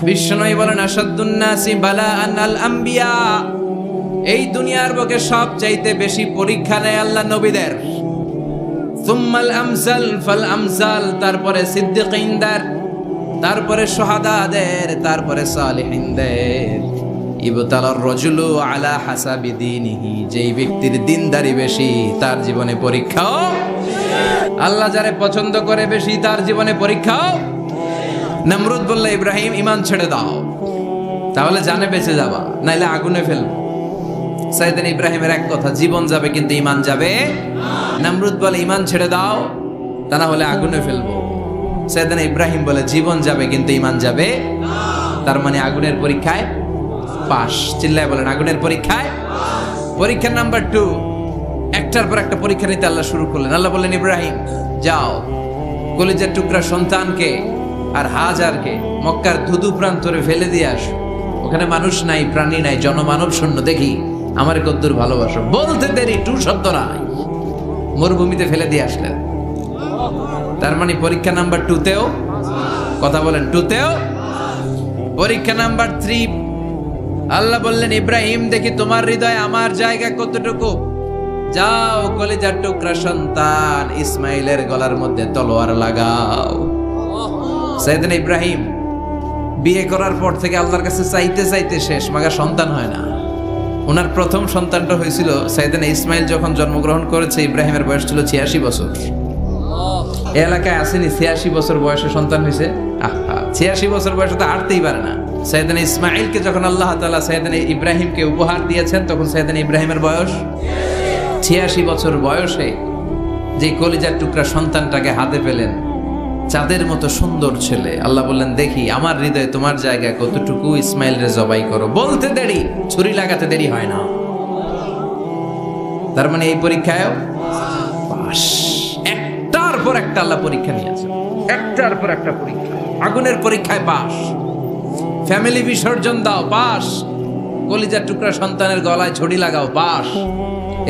বিশ্বনবী বলেন আসাদুন নাসি বালাআন আল আম্বিয়া, এই দুনিয়ার বুকে সবচাইতে বেশি পরীক্ষা নেয় আল্লাহ নবীদের। সুম্মাল আমসাল ফাল আমসাল, তারপরে সিদ্দিকীনদের, তারপরে শুহাদাদের, তারপরে সালিহিনদের। ইবতালার রাজুলু আলা হাসাবি দীনিহি, যেই ব্যক্তির দিনদারি বেশি তার জীবনে পরীক্ষাও, আল্লাহ যারে পছন্দ করে বেশি তার জীবনে পরীক্ষাও। নমরুদ বলল ইব্রাহিম ঈমান ছেড়ে দাও, তাহলে জানে বেঁচে যাবা, নাইলে আগুনে ফেলবো। সাইয়েদনা ইব্রাহিমের এক কথা, জীবন যাবে কিন্তু ঈমান যাবে। নমরুদ বলে ঈমান ছেড়ে দাও, তা না হলে আগুনে ফেলবো। সাইয়েদনা ইব্রাহিম বলে জীবন যাবে কিন্তু ঈমান যাবে। তার মানে আগুনের পরীক্ষায় পাস। চিল্লায় বলেন আগুনের পরীক্ষায়। পরীক্ষা নাম্বার 2, একটার পর একটা পরীক্ষা নিতে আল্লাহ শুরু করলেন। আল্লাহ বললেন ইব্রাহিম যাও, কলিজার টুকরা সন্তানকে আর হাজারকে মক্কার ধুধু প্রান্তরে ফেলে দিয়ে আসো। ওখানে মানুষ নাই, প্রাণী নাই, জনমানব শূন্য, দেখি আমার কদ্দুর ভালোবাসো। বলতে দেরি, টু শব্দ নাই, মরুভূমিতে ফেলে দিয়ে আসলেন। তার মানে পরীক্ষা নাম্বার 2তেও, কথা বলেন 2তেও। পরীক্ষা নাম্বার 3, আল্লাহ বললেন ইব্রাহিম দেখি তোমার হৃদয়ে আমার জায়গা কতটুকু। যাও, কলিজার টুকরা সন্তান ইসমাইলের গলার মধ্যে তলোয়ার লাগাও। সাইয়েদনা ইব্রাহিম বিয়ে করার পর থেকে আল্লাহর কাছে চাইতে চাইতে শেষ, মাগা সন্তান হয় না। ওনার প্রথম সন্তানটা হয়েছিল সাইয়েদনা ইসমাইল যখন জন্মগ্রহণ করেছে, ইব্রাহিমের বয়স ছিল 86 বছর। এই এলাকায় আসেনি 86 বছর বয়সে সন্তান হয়েছে? আহা, 86 বছর বয়সে তো হাঁটতেই পারে না। সাইয়েদনা ইসমাইলকে যখন আল্লাহ তাআলা সাইয়েদনা ইব্রাহিমকে উপহার দিয়েছেন, তখন সাইয়েদনা ইব্রাহিমের বয়স 86 বছর বয়সে যে কলিজার টুকরা সন্তানটাকে হাতে পেলেন, চাঁদের মতো সুন্দর ছেলে। আল্লাহ বললেন দেখি আমার হৃদয়ে তোমার জায়গা কতটুকু, ইসমাইল রে জবাই করো। বলতে দেরি, ছুরি লাগাতে দেরি হয় না। তার মানে এই পরীক্ষায়ও পাস। একটার পর একটা আল্লাহ পরীক্ষা নিয়েছে, একটার পর একটা পরীক্ষা। আগুনের পরীক্ষায় পাস, ফ্যামিলি বিসর্জন দাও পাস, কলিজার টুকরা সন্তানের গলায় ছড়ি লাগাও পাস।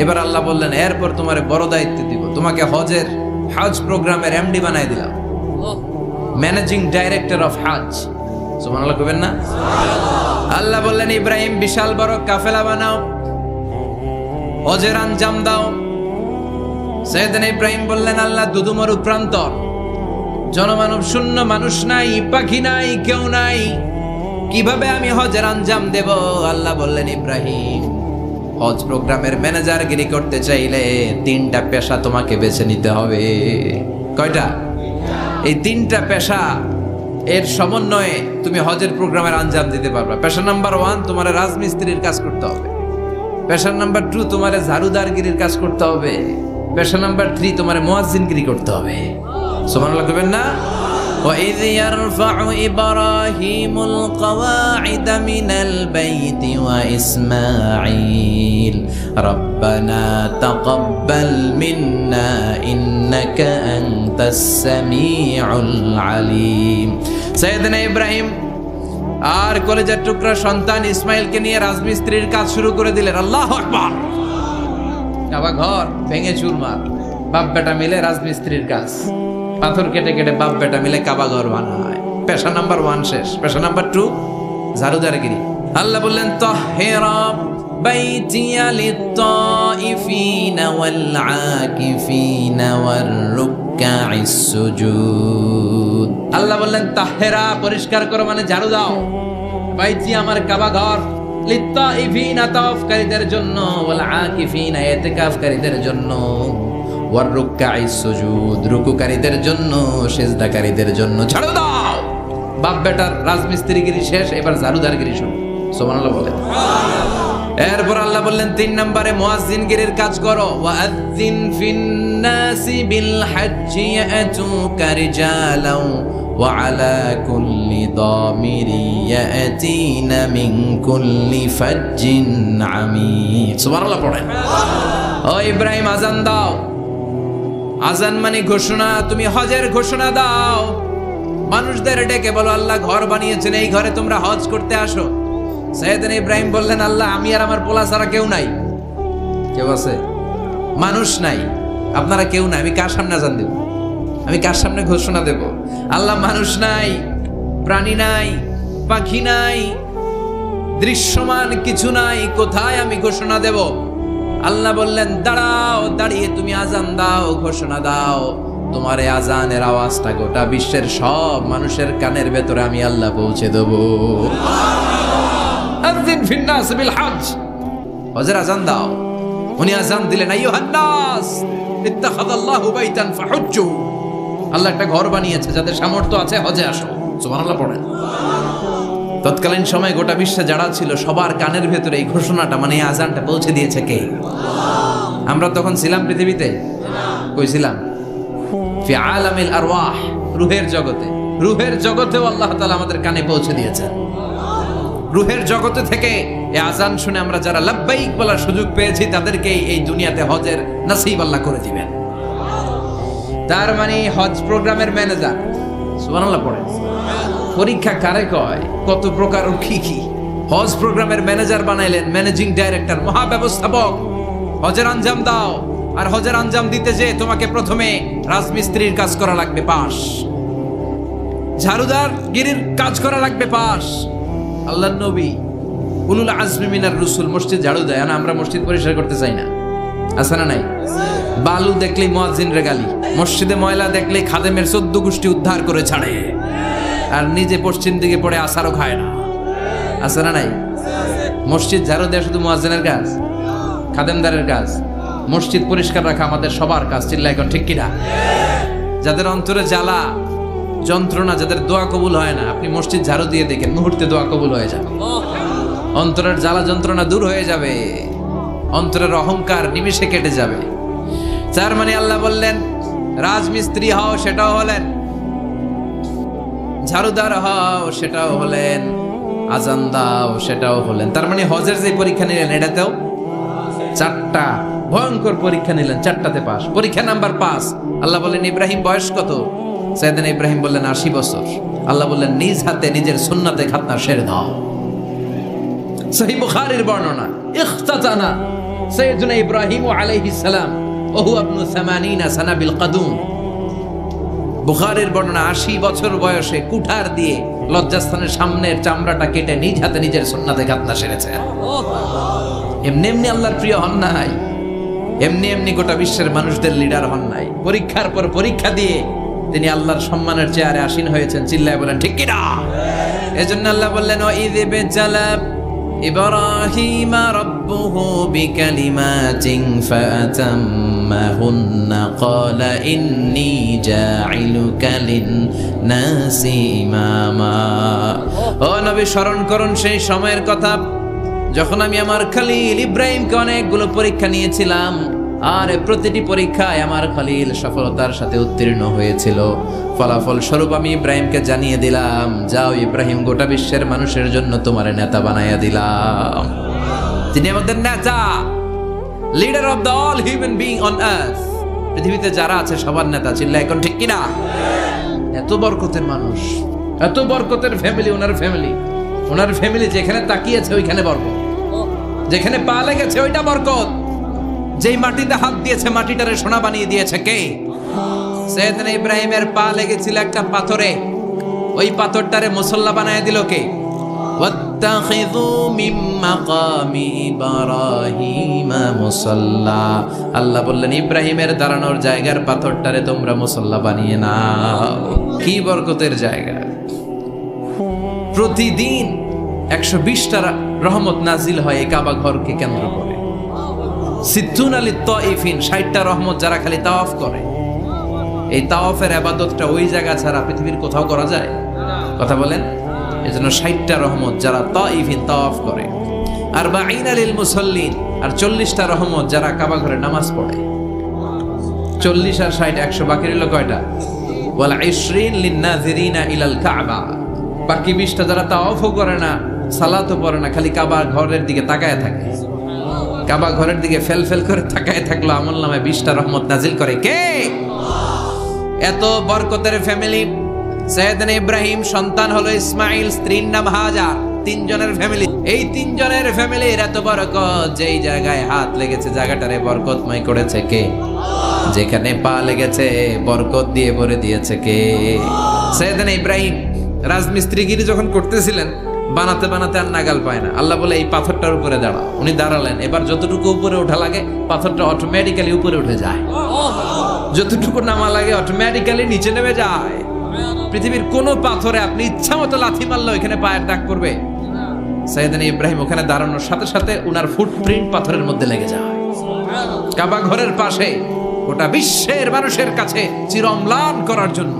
এবার আল্লাহ বললেন এরপর তোমার বড় দায়িত্ব দিব, তোমাকে হজ প্রোগ্রামের এমডি বানাই দিলাম, ম্যানেজিং ডাইরেক্টর অফ হজ। সুবহানাল্লাহ কইবেন না? আল্লাহ বললেন ইব্রাহিম বিশাল বড় কাফেলা বানাও, হজের আঞ্জাম দাও। সাইয়েদনা ইব্রাহিম বললেন আল্লাহ দুদুমরু প্রান্তর, জনমানব শূন্য, মানুষ নাই, পাখি নাই, কেউ নাই, কিভাবে আমি হজের আঞ্জাম দেব? আল্লাহ বললেন ইব্রাহিম হজ প্রোগ্রামের ম্যানেজারগিরি করতে চাইলে 3টা পেশা তোমাকে বেছে নিতে হবে। কয়টা? এই 3টা পেশা এর সমন্বয়ে তুমি হজের প্রোগ্রামের আঞ্জাম দিতে পারবে। পেশা নাম্বার 1 তোমার রাজমিস্ত্রির কাজ করতে হবে। পেশা নাম্বার 2 তোমার ঝাড়ুদারগিরির কাজ করতে হবে। পেশা নাম্বার 3 তোমার মুয়াজ্জিনগিরি করতে হবে। সুবহানাল্লাহ কইবেন না? وَإِذْ يَرْفَعُ إِبْرَاهِيمُ الْقَوَاعِدَ مِنَ الْبَيْتِ وَإِسْمَاعِيلُ رَبَّنَا تَقَبَّلْ مِنَّا إِنَّكَ أَنْتَ السَّمِيعُ الْعَلِيمُ। সাইয়েদনা ইব্রাহিম আর কলেজের টুকরা সন্তান ইসমাইলকে নিয়ে রাজমিস্ত্রির কাজ শুরু করে দিলেন। আল্লাহু আকবার। কাবা ঘর ভেঙে চুরমার, বাপ বেটা মিলে রাজমিস্ত্রির কাজ, পাথর কেটে কেটে বাপ বেটা মিলে কাবা ঘর বানায়। পেশা নাম্বার 1 শেষ। পেশা নাম্বার 2 ঝাড়ুদারগিরি। আল্লাহ বললেন তাহহিরা বাইতিয়া লিত-তাইফিনা ওয়াল-আকিফিনা ওয়ার-রুকআইস সুজুদ। আল্লাহ বললেন তাহহিরা পরিষ্কার করো, মানে ঝাড়ু দাও। বাইতি আমার কাবা ঘর, লিত-তাইফিনা তাওয়াফকারীদের জন্য, ওয়াল-আকিফিনা ইতিকাফকারীদের জন্য, ওয়ার-রুকআইস সুজুদ রুকুকারীদের জন্য, সিজদাকারীদের জন্য। ঝাড়ু দাও। বাপ বেটার রাজমিস্ত্রিগিরি শেষ, এবার ঝাড়ুদারগিরি শুরু। সুবহানাল্লাহ বলেন। এরপর আল্লাহ বললেন 3 নম্বরে মুয়াজ্জিনগিরির কাজ করো। ওয়াআযিন ফিন-নাসি বিল-হাজ্জি ইয়াতুকা রিজালাও ওয়া আলা কুল্লি দামিরি ইয়াতিনা মিন কুল্লি ফাজ্জিন আমিক। সুবহানাল্লাহ পড়েন। ও ইব্রাহিম আযান দাও। আযান মানে ঘোষণা, তুমি হজের ঘোষণা দাও। মানুষদের ডেকে বলো আল্লাহ ঘর বানিয়েছেন, এই ঘরে তোমরা হজ করতে আসো। সাইয়েদনা ইব্রাহিম বললেন আল্লাহ আমি আর আমার পোলা ছাড়া কেউ নাই। কেউ আছে? মানুষ নাই, আপনারা কেউ নাই, আমি কার সামনে আযান দেব? আমি কার সামনে ঘোষণা দেব? আল্লাহ মানুষ নাই, প্রাণী নাই, পাখি নাই, দৃশ্যমান কিছু নাই, কোথায় আমি ঘোষণা দেব? আল্লাহ বললেন দাঁড়াও, দাঁড়িয়ে তুমি আজান দাও, ঘোষণা দাও। তোমার এই আজানের আওয়াজটা গোটা বিশ্বের সব মানুষের কানের ভেতরে আমি আল্লাহ পৌঁছে দেব। আযিন ফিন নাস বিল হজ, হজের আজান দাও। উনি আজান দিলেন, আইয়ুহান নাস ইত্তাখাযাল্লাহু বাইতান ফাহুজ্জু, আল্লাহ একটা ঘর বানিয়েছে, যাদের সামর্থ্য আছে হজে আসো। সুবহানাল্লাহ পড়েন। তৎকালীন সময় গোটা বিশ্বে যারা ছিল সবার কানের ভেতরে এই ঘোষণাটা, মানে এই আজানটা পৌঁছে দিয়েছে কে? আমরা তখন ছিলাম পৃথিবীতে? কই ছিলাম? ফি আলামিল আরওয়াহ, রূহের জগতে। রূহের জগতেও আল্লাহ তাআলা আমাদের কানে পৌঁছে দিয়েছেন। রূহের জগতে থেকে এই আজান শুনে আমরা যারা লাব্বাইক বলার সুযোগ পেয়েছি, তাদেরকেই এই দুনিয়াতে হজের নসিব আল্লাহ করে দিবেন। তার মানে হজ প্রোগ্রামের ম্যানেজার। সুবহানাল্লাহ পড়েন। পরীক্ষা কারে কয়? কত প্রকার ও কি কি। হজ প্রোগ্রামের ম্যানেজার বানাইলেন, ম্যানেজিং ডাইরেক্টর, মহাব্যবস্থাপক। হজের আঞ্জাম দাও, আর হজের আঞ্জাম দিতে যে তোমাকে প্রথমে রাজমিস্ত্রির কাজ করা লাগবে, পাস। ঝাড়ুদার গিরির কাজ করা লাগবে, পাস। আল্লাহর নবী উলুল আজমি মিনার রসুল মসজিদ ঝাড়ু দেয়, না আমরা মসজিদ পরিষ্কার করতে চাই না? আছে না নাই? বালু দেখলেই মুয়াজ্জিনের গালি, মসজিদে ময়লা দেখলেই খাদেমের 14 গোষ্ঠী উদ্ধার করে ছাড়ে, আর নিজে পশ্চিম দিকে পড়ে আসারও খায় না। আছে না নাই? মসজিদ ঝাড়ু দেওয়া শুধু মুয়াজ্জিনের কাজ? খাদেমদারের কাজ? মসজিদ পরিষ্কার রাখা আমাদের সবার কাজ। চিল্লা এখন ঠিক কিনা? যাদের অন্তরে জ্বালা যন্ত্রণা, যাদের দোয়া কবুল হয় না, আপনি মসজিদ ঝাড়ু দিয়ে দেখেন, মুহূর্তে দোয়া কবুল হয়ে যাবে। অন্তরের জ্বালা যন্ত্রণা দূর হয়ে যাবে, অন্তরের অহংকার নিমিষে কেটে যাবে। তার মানে আল্লাহ বললেন রাজমিস্ত্রি হও, সেটাও হলেন। ঝাড়ুদার হও, সেটাও হলেন। আজান দাও, সেটাও হলেন। তার মানে হজের যে পরীক্ষা নিলেন, এটাতেও 4টা ভয়ঙ্কর পরীক্ষা নিলেন, 4টাতে পাস। পরীক্ষা নাম্বার 5। আল্লাহ বললেন ইব্রাহিম বয়স কত? সাইয়েদনা ইব্রাহিম বললেন 80 বছর। আল্লাহ বললেন নিজ হাতে নিজের সুন্নাতে খাতনা সেরে দাও। সহিহ বুখারীর বর্ণনা, ইখতাতানা সাইয়েদনা ইব্রাহিম আলাইহিস সালাম ওহু ইবনু 80 সানা বিল কাদুম। বুখারীর বর্ণনা, 80 বছর বয়সে কুঠার দিয়ে লজ্জাস্থানের সামনের চামড়াটা কেটে নিজ হাতে নিজের সুন্নাতে খাতনা সেরেছে। এমনি এমনি আল্লাহর প্রিয় হন নাই, এমনি এমনি গোটা বিশ্বের মানুষদের লিডার হন নাই। পরীক্ষার পর পরীক্ষা দিয়ে তিনি আল্লাহর সম্মানের চেয়ারে আসীন হয়েছেন। চিল্লায় বলেন ঠিক কিনা? এজন্য আল্লাহ বললেন ওয়াইয বিজালা ইব্রাহিম রাব্বুহু বিকালিমাতিন ফাআতাম্মাহুন্না ক্বালা ইন্নী জাঈলুকা লিন-নাসি ইমামা। ও নবী, স্মরণ করুন সেই সময়ের কথা যখন আমি আমার খলিল ইব্রাহিমকে অনেকগুলো পরীক্ষা নিয়েছিলাম, আর প্রতিটি পরীক্ষায় আমার খলিল সফলতার সাথে উত্তীর্ণ হয়েছিল। ফলাফল স্বরূপ আমি ইব্রাহিমকে জানিয়ে দিলাম, যাও ইব্রাহিম, গোটা বিশ্বের মানুষের জন্য তোমার নেতা বানাইয়া দিলাম। তিনি আমাদের নেতা, leader of the all human being on earth. পৃথিবীতে যারা আছে সবার নেতা। চিল্লা এখন ঠিক কিনা? এত বরকতের মানুষ, এত বরকতের ফ্যামিলি, ওনার ফ্যামিলি যেখানে তাকিয়েছে ওইখানে বরকত, যেখানে পা লেগেছে ওইটা বরকত। যেই মাটিতে হাত দিয়েছে মাটিটারে সোনা বানিয়ে দিয়েছে কে? সাইয়েদনা ইব্রাহিমের পা লেগেছিল একটা পাথরে, ওই পাথরটারে মুসল্লা বানিয়ে দিল কে? ওয়াত্তাখিযু মিন মাকামি ইব্রাহিম মুসাল্লা। আল্লাহ বললেন ইব্রাহিমের দাঁড়ানোর জায়গার পাথরটারে তোমরা মুসল্লা বানিয়ে নাও। কি বরকতের জায়গা! প্রতিদিন 120টা রহমত নাজিল হয় এই কাবা ঘরকে কেন্দ্র করে। সিদ্দুন আলী তাইফিন, 60টা রহমত যারা খালি তাওয়াফ করে। এই তাওয়াফের ইবাদতটা ওই জায়গা ছাড়া পৃথিবীর কোথাও করা যায়? কথা বলেন। এজন্য 60টা রহমত যারা তাইফিন তাওয়াফ করে। আর বাঈনা লিল মুসাল্লিন, আর 40টা রহমত যারা কাবা ঘরে নামাজ পড়ে। 40 আর 60 100, বাকি রইল কয়টা? ওয়াল 20 লিন নাযিরিনা ইলাল কাবা। বাকি 20টা যারা তাওয়াফও করে না, সালাতও পড়ে না, খালি কাবা ঘরের দিকে তাকায় থাকে। কাবা ঘরের দিকে ফেল ফেল করে তাকায় থাকলো, আমলনামায় 20টা রহমত নাজিল করে কে? এত বরকতের ফ্যামিলি। সাইয়েদনা ইব্রাহিম সন্তান হলো ইসমাইল, স্ত্রীর নাম হাজার। 3 জনের ফ্যামিলি। এই 3 জনের ফ্যামিলির এত বরকত, যেই জায়গায় হাত লেগেছে জায়গাটারে বরকতময় করেছে কে? যেখানে পা লেগেছে বরকত দিয়ে ভরে দিয়েছে কে? সাইয়েদনা ইব্রাহিম রাজমিস্ত্রিগিরি যখন করতেছিলেন, বানাতে বানাতে আর নাগাল পায় না, আল্লাহ বলে এই পাথরটার উপরে দাঁড়াও। উনি দাঁড়ালেন, এবার যতটুকু উপরে ওঠা লাগে পাথরটা অটোমেটিক্যালি উপরে উঠে যায়, যতটুকু নামা লাগে অটোমেটিক্যালি নিচে নেমে যায়। পৃথিবীর কোন পাথরে আপনি ইচ্ছা মতো লাথি মারলে এখানে পায়ের দাগ করবে? সাইয়েদনা ইব্রাহিম ওখানে দাঁড়ানোর সাথে সাথে উনার ফুটপ্রিন্ট পাথরের মধ্যে লেগে যায়। কাবা ঘরের পাশে গোটা বিশ্বের মানুষের কাছে চিরম্লান করার জন্য,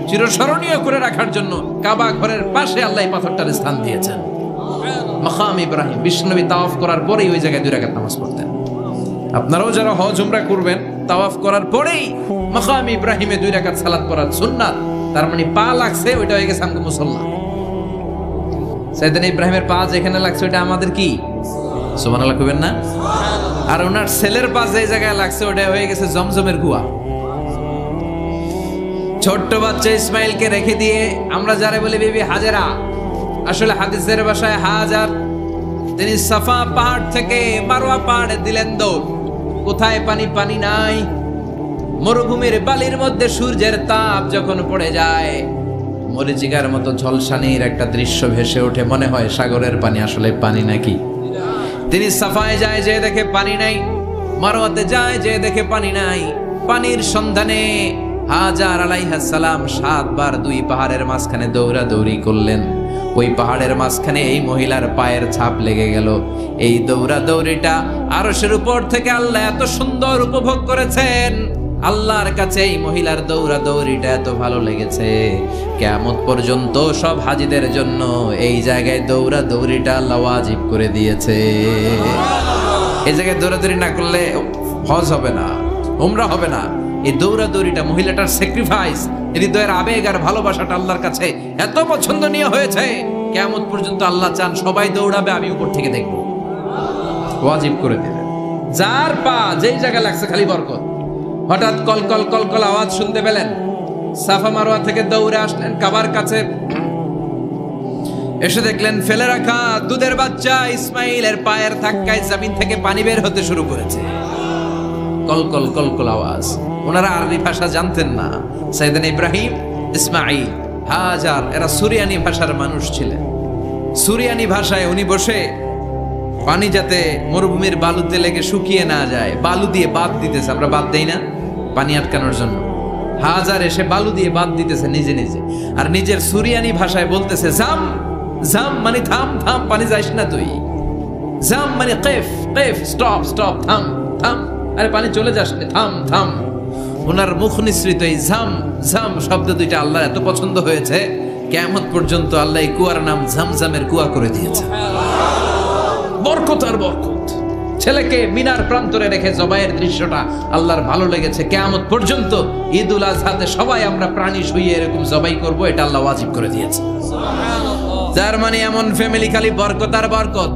চিরস্মরণীয় করে রাখার জন্য কাবা ঘরের পাশে আল্লাহ এই পাথরটার স্থান দিয়েছেন। মাকাম ইব্রাহিম, বিশ্বনবী তাওয়াফ করার পরেই ওই জায়গায় 2 রাকাত নামাজ পড়তেন। আপনারাও যারা হজ উমরা করবেন, তাওয়াফ করার পরেই মাকাম ইব্রাহিমে 2 রাকাত সালাত পড়ার সুন্নাত। তার মানে পা লাগছে, ওইটা হয়ে গেছে আমগো মুসল্লা। সাইয়েদনা ইব্রাহিমের পা যেখানে লাগছে ওইটা আমাদের কি? সুবহানাল্লাহ কইবেন না? আর ওনার ছেলের পা যে জায়গায় লাগছে ওটা হয়ে গেছে জমজমের কুয়া। ছোট্ট বাচ্চা ইসমাইলকে রেখে দিয়ে আমরা যারা বলি বিবি হাজেরা, আসলে হাদিসের ভাষায় হাজার, তিনি সাফা পাহাড় থেকে মারওয়া পাহাড়ে দিলেন দৌড়। কোথায় পানি? পানি নাই। মরুভূমির বালির মধ্যে সূর্যের তাপ যখন পড়ে যায়, মরিচিকার মতো ঝলসানির একটা দৃশ্য ভেসে ওঠে, মনে হয় সাগরের পানি আসলে পানি নাকি। তিনি সাফায় যায়, যে দেখে পানি নাই। মারওয়াতে যায়, যে দেখে পানি নাই। পানির সন্ধানে হাজার আলাইহিস সালাম 7 বার 2 পাহাড়ের মাঝখানে দৌড়াদৌড়ি করলেন। ওই পাহাড়ের মাঝখানে এই মহিলার পায়ের ছাপ লেগে গেল। এই দৌড়াদৌড়িটা আরশের উপর থেকে আল্লাহ এত সুন্দর উপভোগ করেছেন। আল্লাহর কাছে এই মহিলার দৌড়াদৌড়িটা এত ভালো লেগেছে, কিয়ামত পর্যন্ত সব হাজীদের জন্য এই জায়গায় দৌড়াদৌড়িটা আল্লাহ ওয়াজিব করে দিয়েছে। এই জায়গায় দৌড়াদৌড়ি না করলে হজ হবে না, উমরা হবে না। এই দৌড়াদৌড়িটা, মহিলাটার স্যাক্রিফাইস, হৃদয়ের আবেগ আর ভালোবাসাটা আল্লাহর কাছে এত পছন্দনীয় হয়েছে, কিয়ামত পর্যন্ত আল্লাহ চান সবাই দৌড়াবে, আমি উপর থেকে দেখব। ওয়াজিব করে দিলেন। যার পা যেই জায়গায় লাগছে খালি বরকত। হঠাৎ কলকল কলকল আওয়াজ শুনতে পেলেন, সাফা মারওয়া থেকে দৌড়ে আসলেন কাবার কাছে। এসে দেখলেন ফেলে রাখা দুধের বাচ্চা ইসমাইলের পায়ের ধাক্কায় জমিন থেকে পানি বের হতে শুরু করেছে। কলকল কলকল আওয়াজ। ওনারা আরবি ভাষা জানতেন না। সাইয়েদনা ইব্রাহিম, ইসমাইল, হাজার এরা সুরিয়ানি ভাষার মানুষ ছিলেন। সুরিয়ানি ভাষায় উনি বসে পানি যাতে মরুভূমির বালুতে লেগে শুকিয়ে না যায়, বালু দিয়ে বাঁধ দিতেছে। আমরা বাঁধ দেই না পানি আটকানোর জন্য? হাজার এসে বালু দিয়ে বাঁধ দিতেছে নিজে নিজে, আর নিজের সুরিয়ানি ভাষায় বলতেছে জাম জাম, মানে থাম থাম, পানি যাইস না তুই। জাম মানে কেফ কেফ, স্টপ স্টপ, থাম থাম, আরে পানি চলে যাস না, থাম থাম। ওনার মুখ নিঃসৃত এই ঝাম ঝাম শব্দ দুইটা আল্লাহর এত পছন্দ হয়েছে, কিয়ামত পর্যন্ত আল্লাহ এই কুয়ার নাম ঝমঝমের কুয়া করে দিয়েছে। বরকত আর বরকত। ছেলেকে মিনার প্রান্তরে রেখে জবাইয়ের দৃশ্যটা আল্লাহর ভালো লেগেছে। কিয়ামত পর্যন্ত ঈদুল আজহাতে সবাই আমরা প্রাণী শুইয়ে এরকম জবাই করব, এটা আল্লাহ ওয়াজিব করে দিয়েছে। যার মানে এমন ফ্যামিলি খালি বরকত আর বরকত।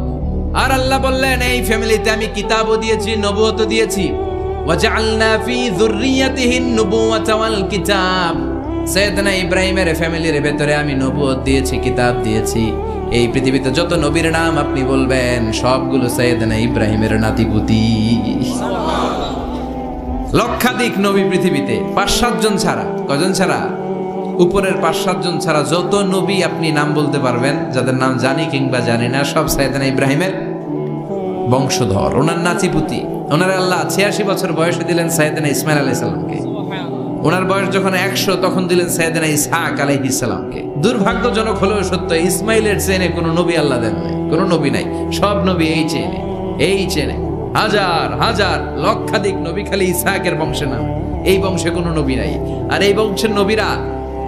আর আল্লাহ বললেন এই ফ্যামিলিতে আমি কিতাবও দিয়েছি, নবুয়তও দিয়েছি। ওয়াজআলনা ফি যুররিয়াতিহিন নুবুওয়াতা ওয়াল কিতাব। সাইয়েদনা ইব্রাহিমের ফ্যামিলির ভেতরে আমি নবুয়ত দিয়েছি, কিতাব দিয়েছি। এই পৃথিবীতে যত নবীর নাম আপনি বলবেন সবগুলো সাইয়েদনা ইব্রাহিমের নাতিপুতি। লক্ষাধিক নবী পৃথিবীতে, 5-7 জন ছাড়া। কজন ছাড়া? উপরের 5-7 জন ছাড়া যত নবী আপনি নাম বলতে পারবেন, যাদের নাম জানি কিংবা জানি না, সব সাইয়েদনা ইব্রাহিমের বংশধর, ওনার নাতিপুতি। ওনার আল্লাহ 86 বছর বয়সে দিলেন সাইয়েদনা ইসমাইল আলাইহিস সালামকে। ওনার বয়স যখন 100 তখন দিলেন সাইয়েদনা ইসহাক আলাইহিস সালামকে। দুর্ভাগ্যজনক হলেও সত্য, ইসমাইলের চেনে কোনো নবী আল্লাহ দেন নাই, কোনো নবী নাই। সব নবী এই চেনে, এই চেনে। হাজার হাজার লক্ষাধিক নবী খালি ইসহাকের বংশে নাম, এই বংশে কোনো নবী নাই। আর এই বংশের নবীরা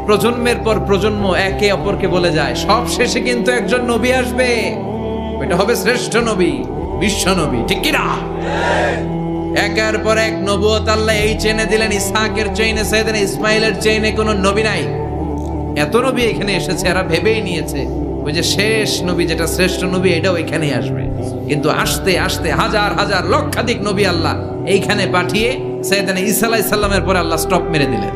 প্রজন্মের পর প্রজন্ম একে অপরকে বলে যায়, সব শেষে কিন্তু একজন নবী আসবে, এটা হবে শ্রেষ্ঠ নবী, বিশ্ব নবী। ঠিক কি না? একের পর এক নবুয়ত আল্লাহ এই চেনে দিলেন। ইসহাকের চেইনে, সাইয়েদনা ইসমাইলের চেইনে কোনো নবী নাই। এত নবী এখানে এসেছে, এরা ভেবেই নিয়েছে ওই যে শেষ নবী যেটা শ্রেষ্ঠ নবী এটাও এখানেই আসবে। কিন্তু আস্তে আস্তে হাজার হাজার লক্ষাধিক নবী আল্লাহ এইখানে পাঠিয়ে সাইয়েদনা ঈসা আলাইহিস সালামের পরে আল্লাহ স্টপ মেরে দিলেন।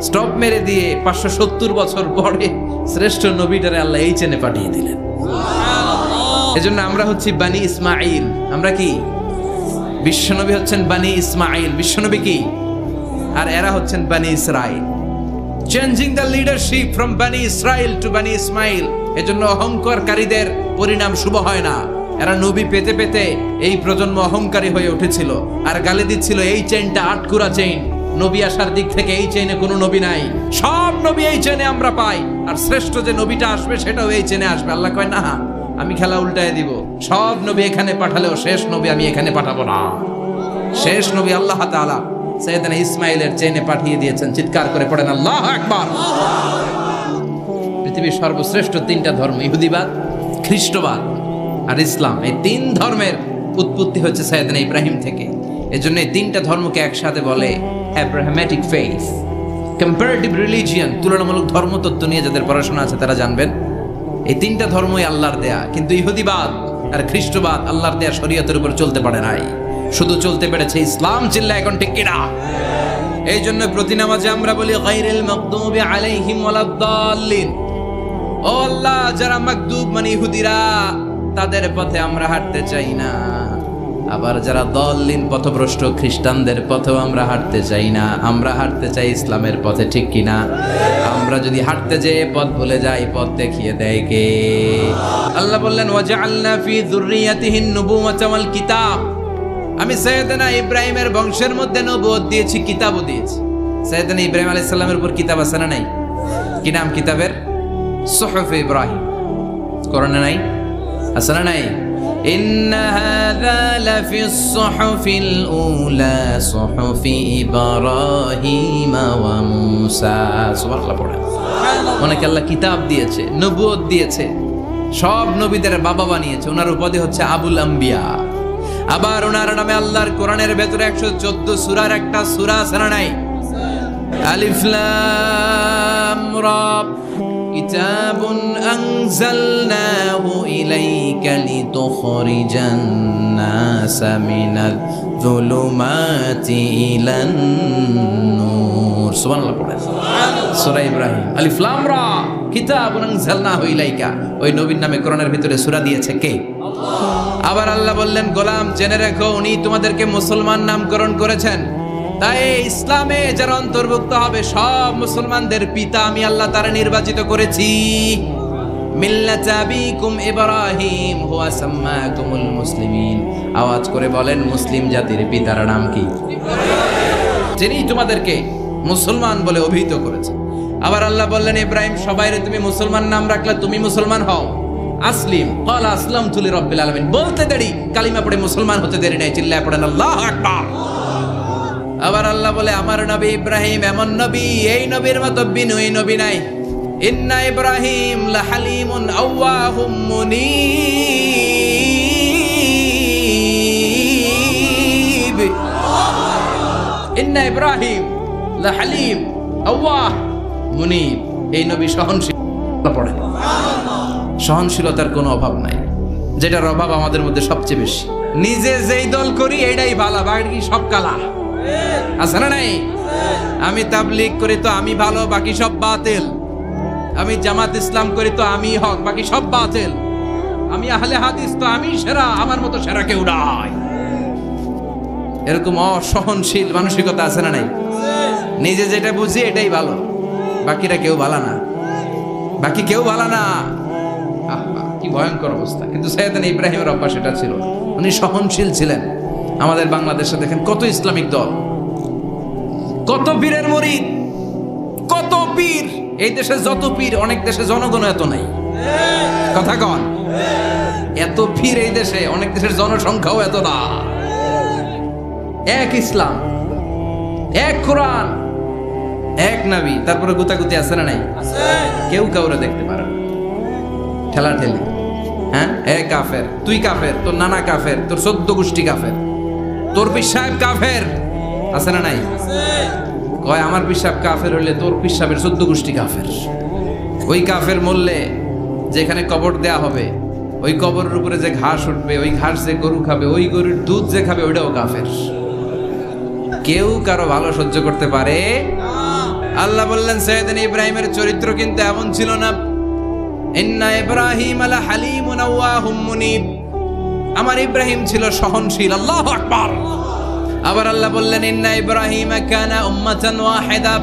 স্টপ মেরে দিয়ে 570 বছর পরে শ্রেষ্ঠ নবীটারে আল্লাহ এই চেনে পাঠিয়ে দিলেন। এজন্য আমরা হচ্ছি বানি ইসমাইল। আমরা কি? বিশ্বনবী হচ্ছেন বানি ইসমাইল, বিশ্বনবী কি? আর এরা হচ্ছেন বানি Israil. Changing the leadership from বানি ইসরাইল টু বানি ইসমাইল। এজন্য অহংকারীদের পরিণাম শুভ হয় না। এরা নবী পেতে পেতে এই প্রজন্ম অহংকারী হয়ে উঠেছিল আর গালি দিচ্ছিল এই চেইনটা আটকুরা চেইন, নবী আসার দিক থেকে এই চেইনে কোনো নবী নাই, সব নবী এই চেইনে আমরা পাই, আর শ্রেষ্ঠ যে নবীটা আসবে সেটাও এই চেইনে আসবে। আল্লাহ কয় না, আমি খেলা উল্টায় দিব, সব নবী এখানে পাঠালেও শেষ নবী আমি এখানে পাঠাবো না। শেষ নবী আল্লাহ তাআলা সাইয়েদনা ইসমাইলের চেইনে পাঠিয়ে দিয়েছেন। চিৎকার করে পড়েন আল্লাহু আকবার। পৃথিবীর সর্বশ্রেষ্ঠ তিনটা ধর্ম, ইহুদিবাদ, খ্রিস্টবাদ আর ইসলাম, এই তিন ধর্মের উৎপত্তি হচ্ছে সাইয়েদনা ইব্রাহিম থেকে। এজন্য এই তিনটা ধর্মকে একসাথে বলে অ্যাব্রাহামেটিক ফেইথ। কম্পারেটিভ রিলিজিয়ন, তুলনামূলক ধর্মতত্ত্ব নিয়ে যাদের পড়াশোনা আছে তারা জানবেন এই তিনটা ধর্মই আল্লাহর দেয়া, কিন্তু ইহুদিবাদ আর খ্রিস্টবাদ আল্লাহর দেয়া শরীয়তের উপর চলতে পারে নাই, শুধু চলতে পেরেছে ইসলাম। চিল্লা এখন ঠিক কিনা? এই জন্য প্রতি নামাজে আমরা বলি গায়রিল মাগদুবি আলাইহিম ওয়ালাদ-দাল্লিন। ও আল্লাহ, যারা মাগদুব মানে ইহুদিরা, তাদের পথে আমরা হাঁটতে চাই না। আবার যারা দল্লিন পথভ্রষ্ট খ্রিস্টানদের পথেও আমরা হাঁটতে চাই না, আমরা হাঁটতে চাই ইসলামের পথে। ঠিক কিনা? আমরা যদি হাঁটতে যেয়ে পথ ভুলে যাই, পথ দেখিয়ে দেয় কে? আল্লাহ বললেন ওয়াজআলনা ফি যুররিয়াতিহিন নুবুওয়াতা ওয়াল কিতাব। আমি সাইয়েদনা ইব্রাহিমের বংশের মধ্যে নবুয়ত দিয়েছি, কিতাবও দিয়েছি। সাইয়েদনা ইব্রাহিম আলাইহিস সালামের উপর কিতাব আছে না নাই? কি নাম কিতাবের? সুহুফ ইব্রাহিম। কোরআনে নাই? আছে না নাই? ইন্না হাযা লাফিস সুহুফিল উলা সুহুফি ইব্রাহিম ওয়া মূসা। সুবহানাল্লাহ পড়েন। অনেক আল্লাহ কিতাব দিয়েছে, নবুয়ত দিয়েছে, সব নবীদের বাবা বানিয়েছে। ওনার উপাধি হচ্ছে আবুল আম্বিয়া। আবার ওনার নামে আল্লাহর কোরআনের ভেতরে 114 সূরার একটা সূরা আছে না নাই? আলিফ লাম রা কিতাবুন আনজালনাহু ইলাইকা লিতুখরিজান নাসা মিনাল যুলুমাতি ইলান নূর। সুবহানাল্লাহ পড়েন। সূরা ইব্রাহিম আলিফ লাম রা কিতাবুন আনজালনাহু ইলাইকা। ওই নবীর নামে কোরআনের ভিতরে সূরা দিয়েছে কে? আবার আল্লাহ বললেন গোলাম জেনে রেখো উনি তোমাদেরকে মুসলমান নামকরণ করেছেন। তাই ইসলামে যারা অন্তর্ভুক্ত হবে সব মুসলমানদের পিতা আমি আল্লাহ তারা নির্বাচিত করেছি। মিল্লাতা আবিকুম ইব্রাহিম হুয়া সাম্মাকুমুল মুসলিমিন। আওয়াজ করে বলেন মুসলিম জাতির পিতার নাম কি? যিনি তোমাদেরকে মুসলমান বলে অভিহিত করেছে। আবার আল্লাহ বললেন ইব্রাহিম সবাইরে তুমি মুসলমান নাম রাখলে তুমি মুসলমান হও। আসলিম ক্বালা আসলামতু লিরাব্বিল আলামিন। বলতে দেরি, কালিমা পড়ে মুসলমান হতে দেরি নাই। চিল্লায় পড়েন আল্লাহু আকবার। আবার আল্লাহ বলে আমার নবী ইব্রাহিম এমন নবী, এই নবীর মতো বিনয়ী নবী নাই। ইন্না ইব্রাহিম লাহালিমুন আওয়াহুম মুনীব। ইন্না ইব্রাহিম লাহালিম আওয়াহ মুনীব। এই নবী সহনশীল। পড়ে সহনশীলতার কোনো অভাব নাই, যেটার অভাব আমাদের মধ্যে সবচেয়ে বেশি। নিজে যেই দল করি এটাই ভালো, বাকি সব কালা। আছে না নাই? আমি তাবলীগ করি তো আমি ভালো, বাকি সব বাতিল। আমি জামাত ইসলাম করি তো আমি হক, বাকি সব বাতিল। আমি আহলে হাদিস তো আমি সেরা, আমার মতো সেরা কেউ নাই। এরকম অসহনশীল মানসিকতা আছে না নাই? নিজে যেটা বুঝি এটাই ভালো, বাকিরা কেউ ভালো না, বাকি কেউ ভালো না। কি ভয়ঙ্কর অবস্থা। কিন্তু সাইয়েদনা ইব্রাহিমের অভ্যাস এটা ছিল, উনি সহনশীল ছিলেন। আমাদের বাংলাদেশে দেখেন কত ইসলামিক দল, কত পীরের মুরিদ, কত পীর। এই দেশে যত পীর, অনেক দেশে জনগণ এত নাই। কথা কন, এত পীর এই দেশে, অনেক দেশের জনসংখ্যাও এত না। এক ইসলাম, এক কোরআন, এক নবী, তারপরে গুতাগুতি আছে না নাই? কেউ কাউরে দেখতে পারে না, ঠেলা ঠেলি। হ্যাঁ, এ কাফের, তুই কাফের, তোর নানা কাফের, তোর 14 গোষ্ঠী কাফের, তোর পীর সাহেব কাফের। আছে না নাই? কয় আমার পীর সাহেব কাফের হইলে তোর পীর সাহেবের 14 গোষ্ঠী কাফের। ওই কাফের মরলে যেখানে কবর দেয়া হবে, ওই কবরের উপরে যে ঘাস উঠবে, ওই ঘাস যে গরু খাবে, ওই গরুর দুধ যে খাবে, ওইটাও কাফের। কেউ কারো ভালো সহ্য করতে পারে? আল্লাহ বললেন সাইয়েদনা ইব্রাহিমের চরিত্র কিন্তু এমন ছিল না। ইন্না ইব্রাহিম লাহালিমুন আওয়াহুম মুনীব। আমার ইব্রাহিম ছিল সহনশীল। আল্লাহু আকবার। আবার আল্লাহ বললেন ইন্না ইব্রাহিম কানা উম্মাতান ওয়াহিদা।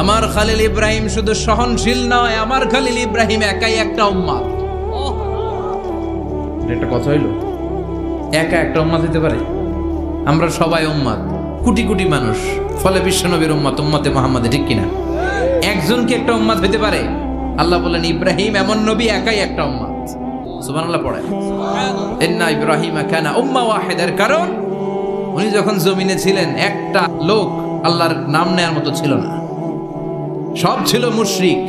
আমার খলিল ইব্রাহিম শুধু সহনশীল নয়, আমার খলিল ইব্রাহিম একাই একটা উম্মত। এটা কথা হইল, একা একটা উম্মত হতে পারে? আমরা সবাই উম্মত, কোটি কোটি মানুষ, ফলে বিশ্বনবীর উম্মত, উম্মতে মুহাম্মাদে, ঠিক কিনা? একজন কি একটা উম্মত হতে পারে? আল্লাহ বলেন ইব্রাহিম এমন নবী, একাই একটা উম্মত। সুবহানাল্লাহ পড়ে। ইন্না ইব্রাহিম কানা উম্মা ওয়াহিদার, কারণ উনি যখন জমিনে ছিলেন একটা লোক আল্লাহর নাম নেয়ার মতো ছিল না, সব ছিল মুশরিক,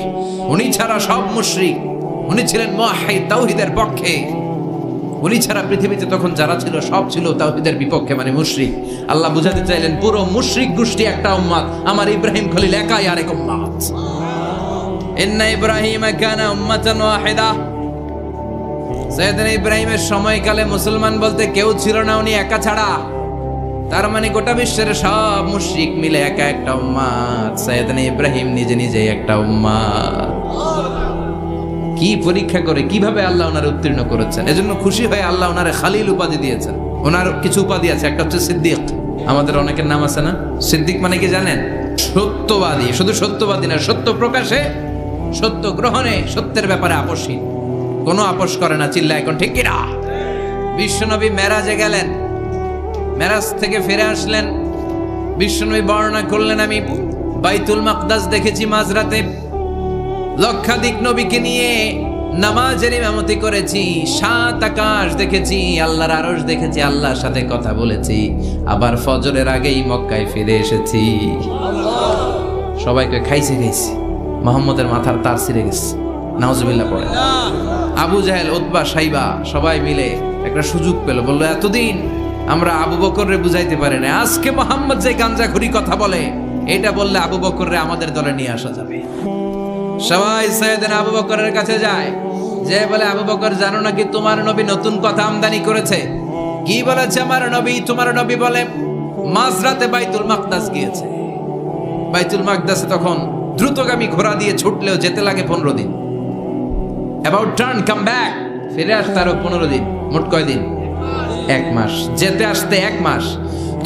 উনি ছাড়া সব মুশরিক। উনি ছিলেন মুওয়াহহিদ, তাওহীদের পক্ষে। উনি ছাড়া পৃথিবীতে তখন যারা ছিল সব ছিল তাওহীদের বিপক্ষে, মানে মুশরিক। আল্লাহ বুঝাতে চাইলেন পুরো মুশরিক গোষ্ঠী একটা উম্মত, আমার ইব্রাহিম খলিল একাই আরেক উম্মত। ইন্না ইব্রাহিম কানা উম্মাতান ওয়াহিদা। সাইয়েদনা ইব্রাহিমের সময়কালে মুসলমান বলতে কেউ ছিল না, উনি একা ছাড়া। তার মানে গোটা বিশ্বের সব মুশরিক মিলে একা একটা উম্মত, সাইয়েদনা ইব্রাহিম নিজে নিজে একটা উম্মত। কি পরীক্ষা করে কিভাবে আল্লাহ ওনারে উত্তীর্ণ করেছেন, এজন্য খুশি হয়ে আল্লাহ ওনারে খালিল উপাধি দিয়েছেন। ওনার কিছু উপাধি আছে, একটা হচ্ছে সিদ্দিক। আমাদের অনেকের নাম আছে না? সিদ্দিক মানে কি জানেন? সত্যবাদী। শুধু সত্যবাদী না, সত্য প্রকাশে, সত্য গ্রহণে, সত্যের ব্যাপারে আপোষহীন, কোনো আপোষ করে না। চিল্লা এখন ঠিক কিনা? বিশ্বনবী মেরাজে গেলেন, মেরাজ থেকে ফিরে আসলেন, বিশ্বনবী বর্ণনা করলেন আমি বাইতুল মাকদাস দেখেছি মাঝরাতে, লক্ষাধিক নবীকে নিয়ে নামাজের ইমামতি করেছি, 7 আকাশ দেখেছি, আল্লাহর আরশ দেখেছি, আল্লাহর সাথে কথা বলেছি, আবার ফজরের আগেই মক্কায় ফিরে এসেছি। সবাইকে খাইছে খাইছি, মুহাম্মদের মাথার তার ছিঁড়ে গেছে, নাউজুবিল্লাহ পড়ে। আবু জাহেল, উতবা, সাইবা সবাই মিলে একটা সুযোগ পেল, বলল এতদিন আমরা আবু বকররে বুঝাইতে পারি না, আজকে মুহাম্মদ যে গাঞ্জাখুরি কথা বলে, এটা বললে আবু বকররে আমাদের দলে নিয়ে আসা যাবে। সবাই সাইয়েদনা আবু বকরের কাছে যায়, যে বলে আবু বকর জানো নাকি তোমার নবী নতুন কথা আমদানি করেছে? কি বলেছে আমার নবী? তোমার নবী বলে মাঝরাতে বাইতুল মাকদাস গিয়েছে। বাইতুল মাকদাসে তখন দ্রুতগামী ঘোড়া দিয়ে ছুটলেও যেতে লাগে 15 দিন। অ্যাবাউট টার্ন কাম ব্যাক, ফিরে আসতে আরো 15 দিন, মোট কয় দিন? 1 মাস। যেতে আসতে 1 মাস।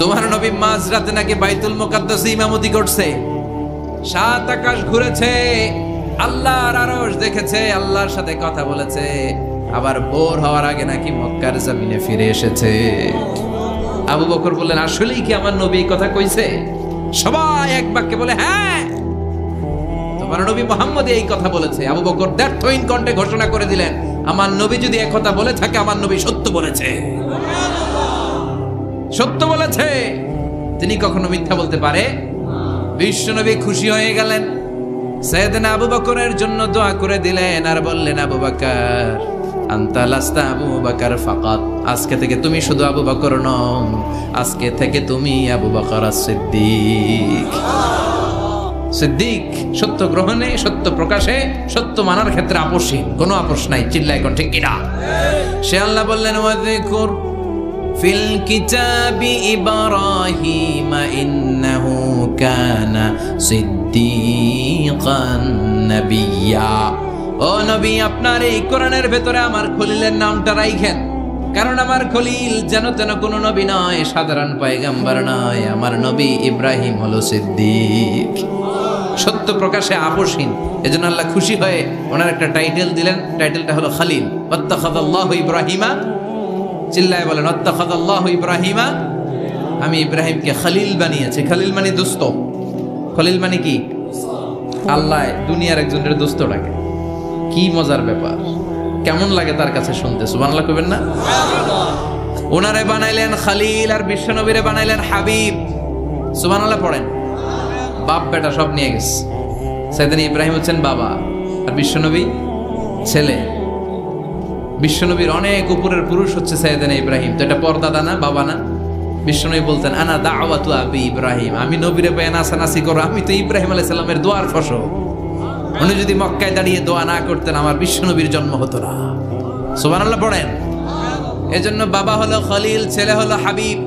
তোমার নবী মাঝরাতে নাকি বাইতুল মুকাদ্দাসে ইমামতি করছে, 7 আকাশ ঘুরেছে, আল্লাহর আরশ দেখেছে, আল্লাহর সাথে কথা বলেছে, আবার ভোর হওয়ার আগে নাকি মক্কার জমিনে ফিরে এসেছে। আবু বকর বললেন আসলেই কি আমার নবী এই কথা কইছে? সবাই এক বাক্যে বলে হ্যাঁ, তোমার নবী মুহাম্মদ এই কথা বলেছে। আবু বকর দ্ব্যর্থহীন কণ্ঠে ঘোষণা করে দিলেন, আমার নবী যদি এই কথা বলে থাকে, আমার নবী সত্য বলেছে, সত্য বলেছে, তিনি কখনো মিথ্যা বলতে পারে? বিশ্বনবী খুশি হয়ে গেলেন, সাইয়েদনা আবু বকরের জন্য দোয়া করে দিলেন, আর বললেন আবু বকর আনতা লাস্তা আবু বকর ফাকাত, আজকে থেকে তুমি শুধু আবু বকর নও, আজকে থেকে তুমি আবু বকর সিদ্দিক। সিদ্দিক সত্য গ্রহণে, সত্য প্রকাশে, সত্য মানার ক্ষেত্রে আপোষহীন, কোনো আপোষ নাই। চিল্লা এখন ঠিক কিনা? সে আল্লাহ বললেন ওয়াযকুর ফিল কিতাবি ইব্রাহিম ইন্নাহু কানা সিদ্দিকান নাবিয়্যা। ও নবী, আপনার এই কোরআনের ভেতরে আমার খলিলের নামটা রাখেন, কারণ আমার খলিল যেন তেন কোনো নবী নয়, সাধারণ পয়গম্বর নয়, আমার নবী ইব্রাহিম হলো সিদ্দিক, সত্য প্রকাশে আপোষহীন। এজন্য আল্লাহ খুশি হয়ে ওনার একটা টাইটেল দিলেন, টাইটেলটা হলো খলিল। ওয়াত্তাখাযাল্লাহু ইব্রাহিমা, চিল্লায় বলেন ওয়াত্তাখাযাল্লাহু ইব্রাহিমা, আমি ইব্রাহিমকে খলিল বানিয়েছি। খলিল মানে দোস্ত। খলিল মানে কি? আল্লাহ দুনিয়ার একজনের দোস্ত ডাকে। কি মজার ব্যাপার, কেমন লাগে তার কাছে শুনতে? সুবহানাল্লাহ কইবেন না? ওনারে বানাইলেন খলিল, আর বিশ্বনবীরে বানাইলেন হাবিব। সুবহানাল্লাহ পড়েন। বাপ বেটা সব নিয়ে গেছে। সাইয়েদনা ইব্রাহিম হচ্ছেন বাবা, আর বিশ্বনবী ছেলে। বিশ্বনবীর অনেক উপরের পুরুষ হচ্ছে সাইয়েদনা ইব্রাহিম। তো এটা পরদাদা না, বাবা না? বিশ্বনবী বলতেন আনা দাওয়াতু আবি ইব্রাহিম, আমি নবীরে পেয়ে নাসানাসি করো, আমি তো ইব্রাহিম আলাইহিস সালামের দোয়ার ফসল। উনি যদি মক্কায় দাঁড়িয়ে দোয়া না করতেন, আমার বিশ্বনবীর জন্ম হতো না। সুবহানাল্লাহ পড়েন। এজন্য বাবা হলো খলিল, ছেলে হলো হাবিব।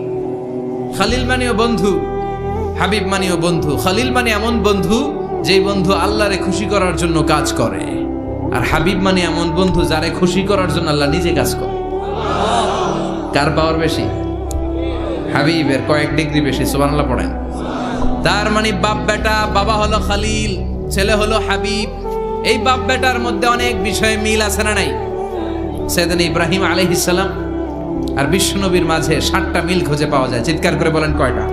খলিল মানেও বন্ধু, হাবিব মানেও বন্ধু। খলিল মানে এমন বন্ধু যে বন্ধু আল্লাহরে খুশি করার জন্য কাজ করে, আর হাবিব মানে এমন বন্ধু যারে খুশি করার জন্য আল্লাহ নিজে কাজ করে। কার পাওয়ার বেশি? হাবিবের কয়েক ডিগ্রি বেশি। সুবহানাল্লাহ পড়েন। তার মানে বাপ বেটা, বাবা হলো খলিল, ছেলে হলো হাবিব। এই বাপ বেটার মধ্যে অনেক বিষয়ে মিল আছে না নাই? সাইয়েদনা ইব্রাহিম আলাইহিস সালাম আর বিশ্বনবীর মাঝে 7টা মিল খুঁজে পাওয়া যায়। চিৎকার করে বলেন কয়টা?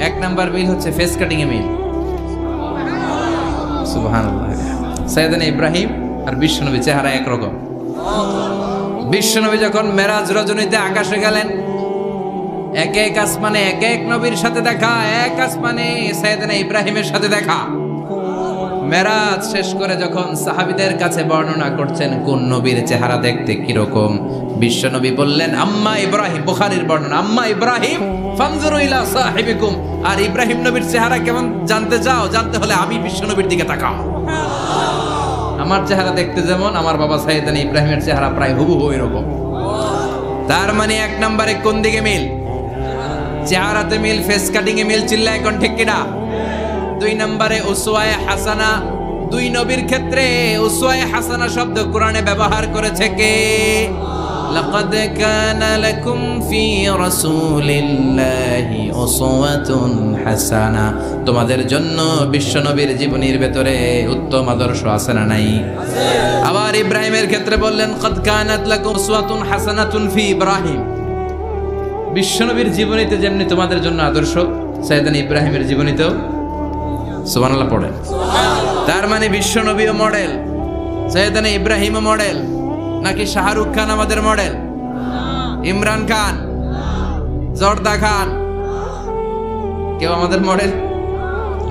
1 নাম্বার মিল হচ্ছে ফেস কাটিং এ মিল। সুবহানাল্লাহ। সাইয়েদনা ইব্রাহিম আর বিশ্বনবী চেহারা একরকম। বিশ্বনবী যখন মেরাজ রজনীতে আকাশে গেলেন, এক এক আসমানে এক এক নবীর সাথে দেখা, এক আসমানে সাইয়েদনা ইব্রাহিমের সাথে দেখা। মেরাজ শেষ করে যখন সাহাবীদের কাছে বর্ণনা করছেন কোন নবীর চেহারা দেখতে কিরকম, বিশ্বনবী বললেন আম্মা ইব্রাহিম, বুখারীর বর্ণনা, আম্মা ইব্রাহিম ফানজুরু ইলা সাহিবিকুম। আর ইব্রাহিম নবীর চেহারা কেমন জানতে চাও? জানতে হলে আমি বিশ্বনবীর দিকে তাকাও। আমার চেহারা দেখতে যেমন, আমার বাবা সাইয়েদনা ইব্রাহিমের চেহারা প্রায় হুবহু এরকম। তার মানে 1 নম্বরে কোন দিকে মিল? চেহারাতে মিল, ফেস কাটিং এ মিল। চিল্লায় এখন ঠিক কিনা? 2 নম্বরে উসওয়ায়ে হাসানা। 2 নবীর ক্ষেত্রে উসওয়ায়ে হাসানা শব্দ কোরআনে ব্যবহার করেছে কে? লাকাদ কানা লাকুম ফি রাসূলিল্লাহি উসওয়াতুন হাসানা। তোমাদের জন্য বিশ্বনবীর জীবনীর ভেতরে উত্তম আদর্শ আছে না নাই? আবার ইব্রাহিমের ক্ষেত্রে বললেন কাদ কানাত লাকুম উসওয়াতুন হাসানাতুন ফি ইব্রাহিম। বিশ্বনবীর জীবনীতে যেমনি তোমাদের জন্য আদর্শ, সাইয়েদনা ইব্রাহিমের জীবনীতেও সুবহানাল্লাহ পড়ে। তার মানে বিশ্বনবীও মডেল, সাইয়েদনা ইব্রাহিমও মডেল। নাকি শাহরুখ খান আমাদের মডেল? ইমরান খান, জর্দা খান, কেউ আমাদের মডেল?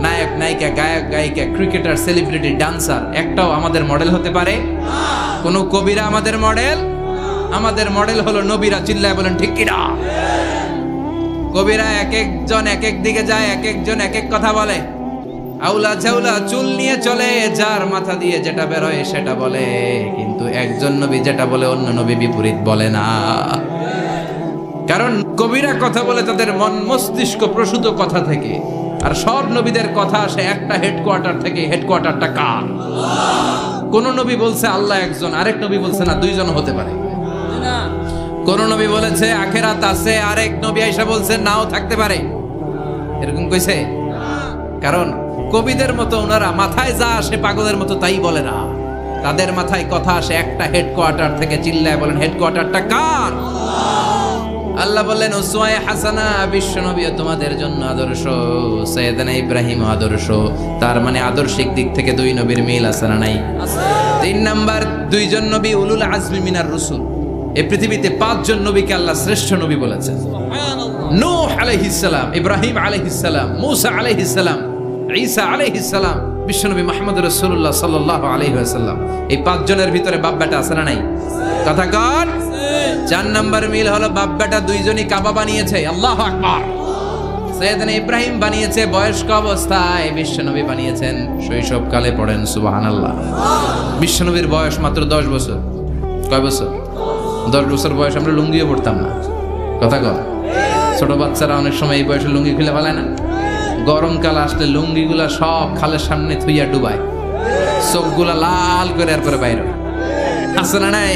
নায়ক নায়িকা, গায়ক গায়িকা, ক্রিকেটার, সেলিব্রিটি, ডান্সার একটাও আমাদের মডেল হতে পারে? কোন কবিরা আমাদের মডেল? আমাদের মডেল হলো নবীরা। চিল্লায় বলেন ঠিক কিনা? কবিরা এক একজন এক এক দিকে যায়, এক একজন এক এক কথা বলে। আউলা ঝাউলা চুল নিয়ে চলে, যার মাথা দিয়ে যেটা বেরোয় সেটা বলে, কিন্তু একজন নবী যেটা বলে অন্য নবী বিপরীত বলে না। কারণ কবিরা কথা বলে তাদের মন মস্তিষ্ক প্রসূত কথা থেকে, আর সব নবীদের কথা আসে একটা হেডকোয়ার্টার থেকে। হেডকোয়ার্টারটা কার? কোন নবী বলছে আল্লাহ একজন, আরেক নবী বলছে না 2 জন হতে পারে। কোন নবী বলেছে আখিরাত আছে, আরেক নবী আয়েশা বলছে নাও থাকতে পারে। এরকম কইছে? কারণ কবিদের মতো ওনারা মাথায় যা আসে পাগলের মতো তাই বলে না। তাদের মাথায় কথা আসে একটা হেডকোয়ার্টার থেকে। চিল্লায় বলেন হেডকোয়ার্টারটা কার? আল্লাহ বললেন উসওয়ায়ে হাসানা, বিশ্বনবী তোমাদের জন্য আদর্শ, সাইয়েদনা ইব্রাহিম আদর্শ। তার মানে আদর্শিক দিক থেকে 2 নবীর মিল আছে না নাই? 3 নাম্বার, 2 জন নবী উলুল আজমি মিনার রাসূল। এই পৃথিবীতে 5 জন নবীকে আল্লাহ শ্রেষ্ঠ নবী বলেছেন। নূহ আলাইহিস সালাম, ইব্রাহিম আলাইহিস সালাম, মূসা আলাইহিস সালাম, ঈসা আলাইহিস সালাম, বিশ্বনবী মুহাম্মদ রাসূলুল্লাহ সাল্লাল্লাহু আলাইহি ওয়াসাল্লাম। এই 5 জনের ভিতরে বাপ বেটা আছে না নাই? কথা কন। 4 নাম্বার মিল হলো বাপ বেটা 2 জনই কাবা বানিয়েছে। আল্লাহু আকবার। সাইয়েদনা ইব্রাহিম বানিয়েছে বয়স্ক অবস্থায়, বিশ্বনবী বানিয়েছেন শৈশবকালে। পড়েন সুবহানাল্লাহ। বিশ্বনবীর বয়স মাত্র 10 বছর। কয় বছর? 10 বছর বয়স আমরা লুঙ্গিও পড়তাম না। কথা কন। ছোট বাচ্চারা অনেক সময় এই বয়সে লুঙ্গি খুলে ফেলায় না? গরমকাল আসলে লুঙ্গিগুলা সব খালের সামনে থুইয়া ডুবায়, চোখগুলা লাল করে আর করে বাইরে আছে না নাই?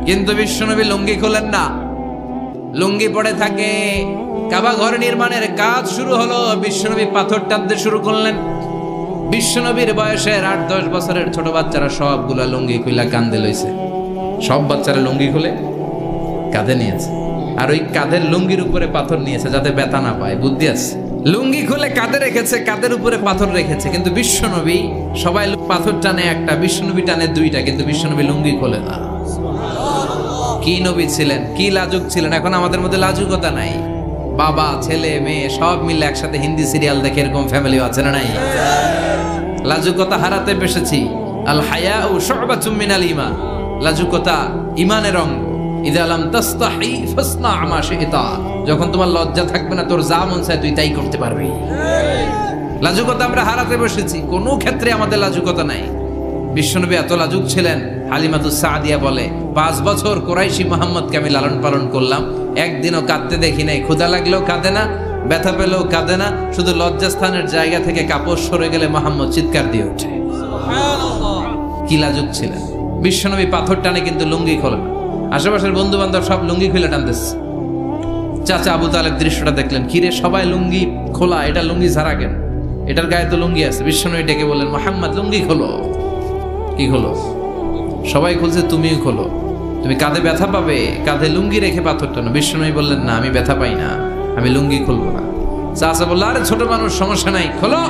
কিন্তু বিশ্বনবী লুঙ্গি খোলেন না, লুঙ্গি পড়ে থাকে। কাবা ঘর নির্মাণের কাজ শুরু হলো, বিশ্বনবী পাথর টানতে শুরু করলেন। বিশ্বনবীর বয়সের 8-10 বছরের ছোট বাচ্চারা সবগুলা লুঙ্গি খুলে কাঁধে লইছে। সব বাচ্চারা লুঙ্গি খুলে কাঁধে নিয়েছে, আর ওই কাঁধের লুঙ্গির উপরে পাথর নিয়েছে যাতে ব্যথা না পায়। বুদ্ধি আছে। লুঙ্গি খুলে কাঁধে রেখেছে, কাঁধের উপরে পাথর রেখেছে। কিন্তু বিশ্বনবী, সবাই পাথর টানে একটা, বিশ্বনবী টানে 2টা, কিন্তু বিশ্বনবী লুঙ্গি খোলে না। কি নবী ছিলেন, কি লাজুক ছিলেন। এখন আমাদের মধ্যে লাজুকতা নাই। বাবা ছেলে মেয়ে সব মিলে একসাথে হিন্দি সিরিয়াল দেখে, এরকম ফ্যামিলিও আছে না নাই? লাজুকতা হারাতে বসেছি। আল হায়াউ শু'বাতুম মিনাল ঈমান। লাজুকতা ঈমানের অঙ্গ। ইযা লাম তাস্তাহি ফাসনা মা শি'তা। যখন তোমার লজ্জা থাকবে না, তোর যা মন চায় তুই তাই করতে পারবি। লাজুকতা আমরা হারাতে বসেছি, কোনো ক্ষেত্রে আমাদের লাজুকতা নাই। বিশ্বনবী এত লাজুক ছিলেন, হালিমাতুস সাদিয়া বলে 5 বছর কুরাইশি মুহাম্মদকে আমি লালন পালন করলাম, একদিনও কাঁদতে দেখি নাই। ক্ষুধা লাগলেও কাঁদে না, ব্যথা পেলেও কাঁদে না। শুধু লজ্জাস্থানের জায়গা থেকে কাপড় সরে গেলে মুহাম্মদ চিৎকার দিয়ে ওঠে। কি লাজুক ছিলেন। বিশ্বনবী পাথর টানে কিন্তু লুঙ্গি খোলে না। আশেপাশের বন্ধু বান্ধব সব লুঙ্গি খুলে টানতেছে। চাচা আবু তালেব দৃশ্যটা দেখলেন, কিরে সবাই লুঙ্গি খোলা, এটা লুঙ্গি ছাড়া কেন? এটার গায়ে তো লুঙ্গি আছে। বিশ্বনবী ডেকে বললেন, মুহাম্মদ লুঙ্গি খোলো। কি খোলো? সবাই খুলছে, তুমিও খোলো। তুমি কাঁধে ব্যথা পাবে, কাঁধে লুঙ্গি রেখে পাথর টানো। বিশ্বনবী বললেন, না আমি ব্যথা পাই না, আমি লুঙ্গি খুলবো না। চাচা বললো, আরে ছোট মানুষ, সমস্যা নাই, খোলো।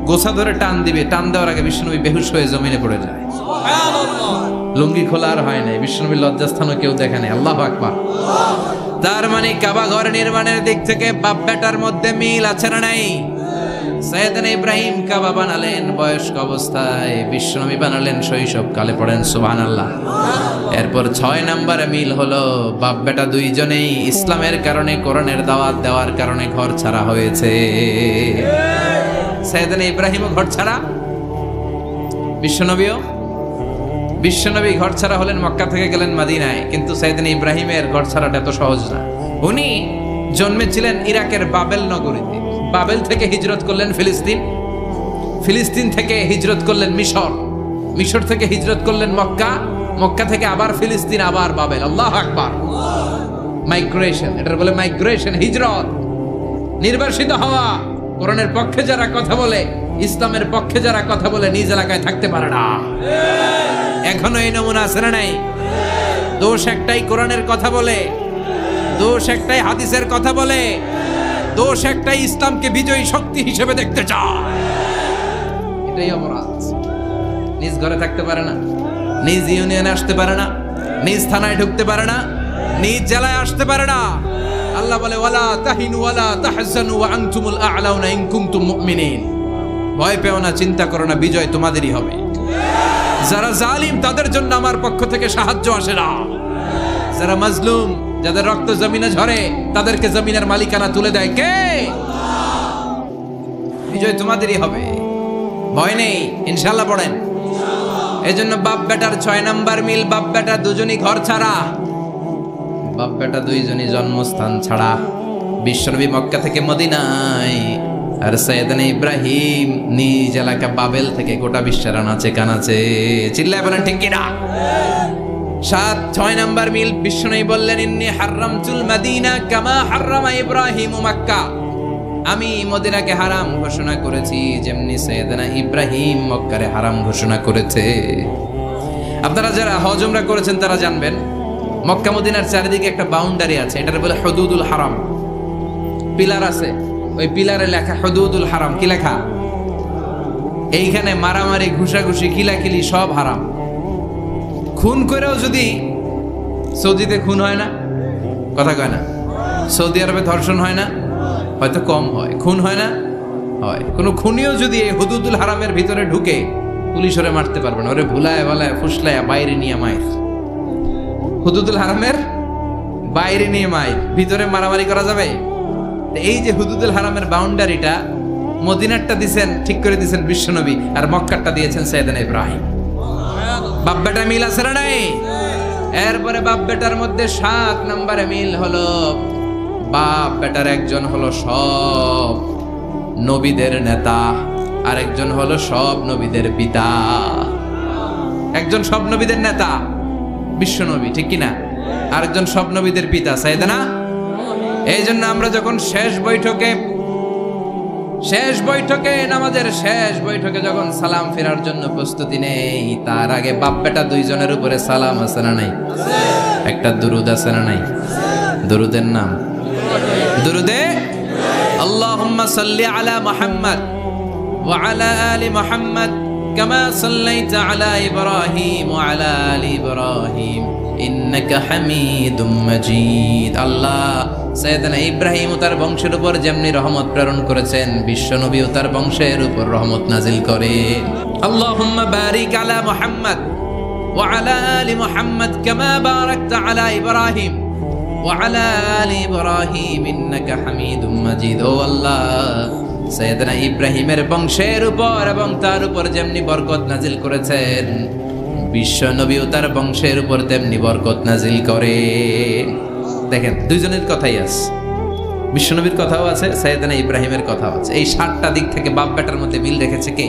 গোছা ধরে টান দিবে, টান দেওয়ার আগে বিশ্বনবী বেহুশ হয়ে জমিনে পড়ে যায়। লুঙ্গি খোলা আর হয় নাই। বিশ্বনবীর লজ্জাস্থানও কেউ দেখে নাই। আল্লাহু আকবার। তার মানে কাবা ঘর নির্মাণের দিক থেকে বাপ বেটার মধ্যে মিল আছে না নাই? সাইয়েদনা ইব্রাহিম কাবা বানালেন বয়স্ক অবস্থায়, বিশ্বনবী বানালেন শৈশবকালে। পড়েন সুবহানাল্লাহ। এরপর 6 নম্বরে মিল হলো, বাপ বেটা দুইজনেই ইসলামের কারণে, কোরআনের দাওয়াত দেওয়ার কারণে ঘর ছাড়া হয়েছে। সাইয়েদনা ইব্রাহিমও ঘর ছাড়া, বিশ্বনবী ঘর ছাড়া হলেন, মক্কা থেকে গেলেন মদিনায়। কিন্তু সাইয়েদনা ইব্রাহিমের ঘর ছাড়াটা এত সহজ না। উনি জন্মেছিলেন ইরাকের বাবেল নগরীতে। বাবেল থেকে হিজরত করলেন ফিলিস্তিন, ফিলিস্তিন থেকে হিজরত করলেন মিশর, মিশর থেকে হিজরত করলেন মক্কা, মক্কা থেকে আবার ফিলিস্তিন, আবার বাবেল। আল্লাহু আকবার। মাইগ্রেশন, এটার বলে মাইগ্রেশন, হিজরত, নির্বাসিত হওয়া। কোরআনের পক্ষে যারা কথা বলে, ইসলামের পক্ষে যারা কথা বলে, নিজ এলাকায় থাকতে পারে না। এখনো এই নমুনা আছে না নাই? দোষ একটাই, কোরআনের কথা বলে। দোষ একটাই, হাদিসের কথা বলে। দোষ একটাই, ইসলামকে বিজয়ী শক্তি হিসেবে দেখতে চায়। এটাই অপরাধ। নিজ ঘরে থাকতে পারে না, নিজ ইউনিয়নে আসতে পারে না, নিজ থানায় ঢুকতে পারে না, নিজ জেলায় আসতে পারে না। আল্লাহ বলে, ওয়ালা তাহিনু ওয়ালা তাহজানু ওয়া আনতুমুল আ'লাউনা ইন কুনতুম মুমিনিন। ভয় পেও না, চিন্তা করো না, বিজয় তোমাদেরই হবে। যারা জালিম তাদের জন্য আমার পক্ষ থেকে সাহায্য আসে না। যারা মাজলুম, যাদের রক্ত জমিনে ঝরে, তাদেরকে জমিনের মালিকানা তুলে দেয় কে? বিজয় তোমাদেরই হবে, ভয় নেই, ইনশাআল্লাহ। পড়েন। এজন্য বাপ বেটার 6 নাম্বার মিল, বাপ বেটা দুজনই ঘর ছাড়া, বাপ বেটা দুইজনই জন্মস্থান ছাড়া। বিশ্বনবী মক্কা থেকে মদিনায়, আর সাইয়েদনা ইব্রাহিম নিজ এলাকা বাবেল থেকে গোটা বিশ্বের আনাচে কানাচে। চিল্লায় বলেন ঠিক কিনা? 6 নাম্বার মিল, বিশ্বনবী বললেন, ইন্নী হারামতুল মদিনা কামা হারামা ইব্রাহিম মক্কা। আমি মদিনাকে হারাম ঘোষণা করেছি যেমনি সাইয়েদনা ইব্রাহিম মক্কারে হারাম ঘোষণা করেছে। আপনারা যারা হজ উমরা করেছেন তারা জানবেন, মক্কা মদিনার চারিদিকে একটা বাউন্ডারি আছে, এটার বলে হুদুদুল হারাম। পিলার আছে, ওই পিলারে লেখা হুদুদুল হারাম। কি লেখা? এইখানে মারামারি, ঘুষাঘুষি, কিলাকিলি সব হারাম। খুন করেও যদি, সৌদিতে খুন হয় না, কথা কয় না? সৌদি আরবে ধর্ষণ হয় না? হয়তো কম হয়। খুন হয় না? হয়। কোনো খুনিও যদি এই হুদুদুল হারামের ভিতরে ঢুকে, পুলিশ ওরে মারতে পারবে না। ওরে ভুলায় ভালায় ফুসলায় বাইরে নিয়ে মায়ের, হুদুদুল হারামের বাইরে নিয়ে মায়ের, ভিতরে মারামারি করা যাবে? এই যে হুদুদুল হারামের বাউন্ডারিটা, মদিনারটা দিয়েছেন, ঠিক করে দিয়েছেন বিশ্বনবী, আর মক্কারটা দিয়েছেন সাইয়েদনা ইব্রাহিম। বাপ বেটা মিল আছে না নাই? এরপরে বাপ বেটার মধ্যে 7 নম্বরে মিল হলো, বাপ বেটার একজন হলো সব নবীদের নেতা, আর একজন হলো সব নবীদের পিতা। একজন সব নবীদের নেতা বিশ্বনবী, ঠিক কিনা? আরেকজন সব নবীদের পিতা সাইয়েদনা। এই জন্য আমরা যখন শেষ বৈঠকে নামাজের শেষ বৈঠকে যখন সালাম ফেরার জন্য প্রস্তুতি নেই, তার আগে বাপ বেটা দুইজনের উপরে সালাম আছে না নাই? একটা দুরুদ আছে না নাই? দুরুদের নাম দুরুদে আল্লাহুম্মা সাল্লি আলা মুহাম্মদ ওয়া আলা আলি মুহাম্মদ কামা সাল্লাইতা আলা ইব্রাহিম ওয়া আলা আলি ইব্রাহিম ইন্নাকা হামিদুম মাজিদ। আল্লাহ সাইয়েদনা ইব্রাহিম ও তার বংশের উপর যেমনি রহমত প্রেরণ করেছেন, বিশ্বনবী ও তার বংশের উপর রহমত নাজিল করেন। আল্লাহুম্মা বারিক আলা মুহাম্মদ ওয়া আলা আলি মুহাম্মদ কামা বারাকতা আলা ইব্রাহিম ওয়া আলা আলি ইব্রাহিম ইন্নাকা হামিদুম মাজিদ। ও আল্লাহ, সাইয়েদনা ইব্রাহিমের বংশের উপর এবং তার উপর যেমনি বরকত নাজিল করেছেন, বিশ্বনবী ও তার বংশের উপর তেমনি বরকত নাজিল করে। দেখেন, দুইজনের কথাই আছে, বিশ্বনবীর কথাও আছে, সাইয়েদনা ইব্রাহিমের কথাও আছে। এই 7টা দিক থেকে বাপ বেটার মধ্যে মিল রেখেছে কে?